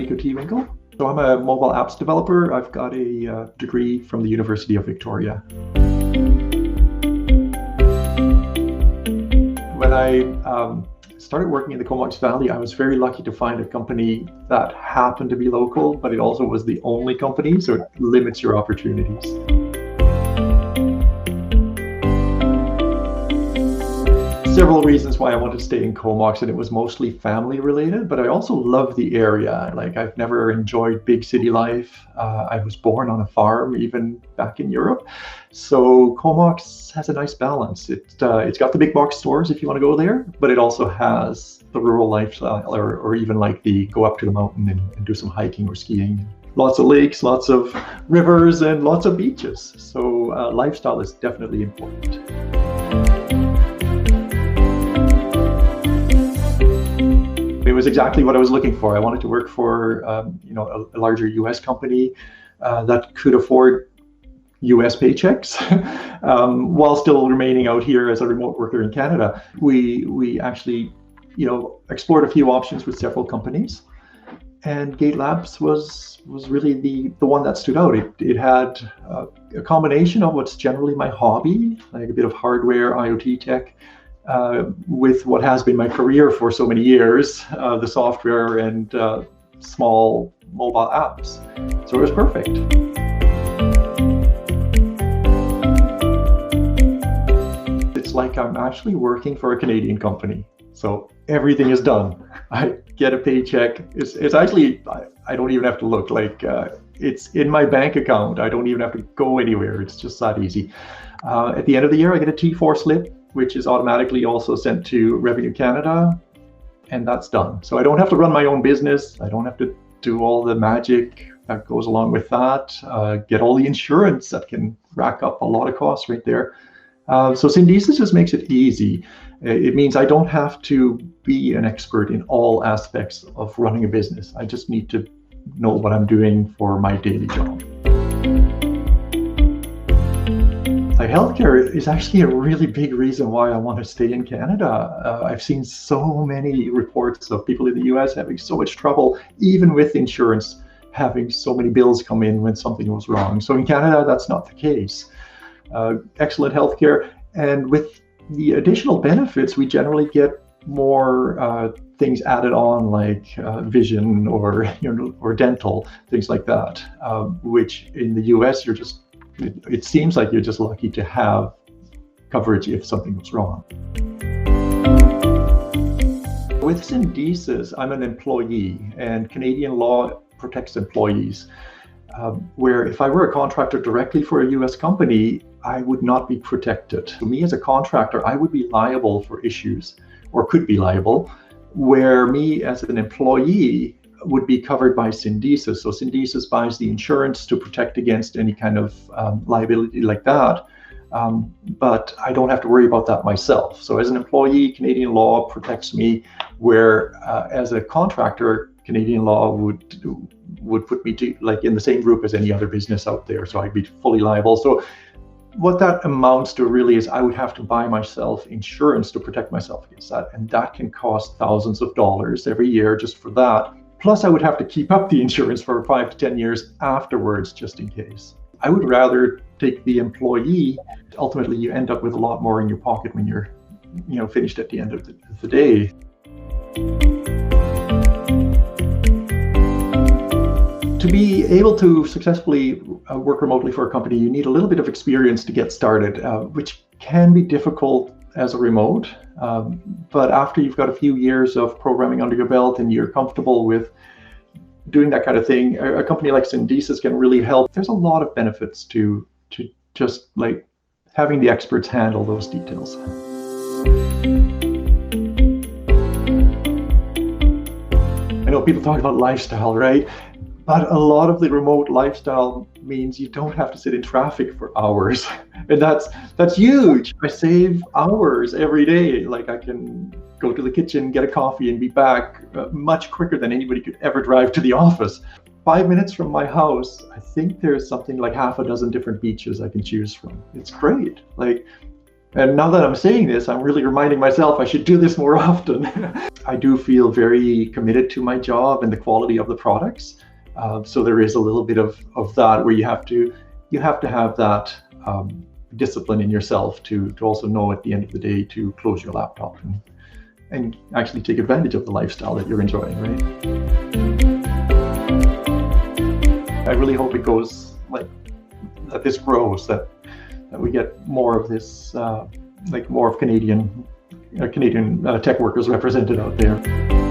Nico teWinkel. So I'm a mobile apps developer. I've got a degree from the University of Victoria. When I started working in the Comox Valley, I was very lucky to find a company that happened to be local, but it also was the only company, so it limits your opportunities. Several reasons why I wanted to stay in Comox, and it was mostly family related, but I also love the area. Like, I've never enjoyed big city life. I was born on a farm, even back in Europe. So Comox has a nice balance. It's got the big box stores if you want to go there, but it also has the rural lifestyle, or even like the go up to the mountain and do some hiking or skiing. Lots of lakes, lots of rivers, and lots of beaches. So lifestyle is definitely important. It was exactly what I was looking for. I wanted to work for a larger US company that could afford US paychecks while still remaining out here as a remote worker in Canada. We actually explored a few options with several companies, and Gate Labs was really the one that stood out. It had a combination of what's generally my hobby, like a bit of hardware, IoT tech, with what has been my career for so many years, the software and small mobile apps. So it was perfect. It's like I'm actually working for a Canadian company. So everything is done. I get a paycheck. It's actually, I don't even have to look. Like it's in my bank account. I don't even have to go anywhere. It's just that easy. At the end of the year, I get a T4 slip, which is automatically also sent to Revenue Canada, and that's done. So I don't have to run my own business. I don't have to do all the magic that goes along with that, get all the insurance that can rack up a lot of costs right there. So Syndesus just makes it easy. It means I don't have to be an expert in all aspects of running a business. I just need to know what I'm doing for my daily job. Healthcare is actually a really big reason why I want to stay in Canada. I've seen so many reports of people in the US having so much trouble, even with insurance, having so many bills come in when something was wrong. So in Canada, that's not the case. Excellent healthcare, and with the additional benefits, we generally get more things added on, like vision or dental, things like that, which in the US, it seems like you're just lucky to have coverage if something was wrong. With Syndesus, I'm an employee, and Canadian law protects employees. Where if I were a contractor directly for a US company, I would not be protected. For me as a contractor, I would be liable for issues, or could be liable, where me as an employee would be covered by Syndesus. So Syndesus buys the insurance to protect against any kind of liability like that, but I don't have to worry about that myself. So as an employee, Canadian law protects me, where as a contractor, Canadian law would put me in the same group as any other business out there, so I'd be fully liable. So what that amounts to really is I would have to buy myself insurance to protect myself against that, and that can cost thousands of dollars every year just for that. Plus, I would have to keep up the insurance for 5 to 10 years afterwards, just in case. I would rather take the employee. Ultimately, you end up with a lot more in your pocket when you're, finished at the end of the day. To be able to successfully work remotely for a company, you need a little bit of experience to get started, which can be difficult as a remote. But after you've got a few years of programming under your belt and you're comfortable with doing that kind of thing, a company like Syndesus can really help. There's a lot of benefits to just like having the experts handle those details. I know people talk about lifestyle, right? But a lot of the remote lifestyle means you don't have to sit in traffic for hours. And that's huge. I save hours every day. Like, I can go to the kitchen, get a coffee, and be back much quicker than anybody could ever drive to the office. 5 minutes from my house, I think there's something like half a dozen different beaches I can choose from. It's great. Like, And now that I'm saying this, I'm really reminding myself I should do this more often. I do feel very committed to my job and the quality of the products. So there is a little bit of that where you have to have that discipline in yourself to also know at the end of the day to close your laptop and actually take advantage of the lifestyle that you're enjoying, right? I really hope it goes that this grows, that we get more of this, more of Canadian tech workers represented out there.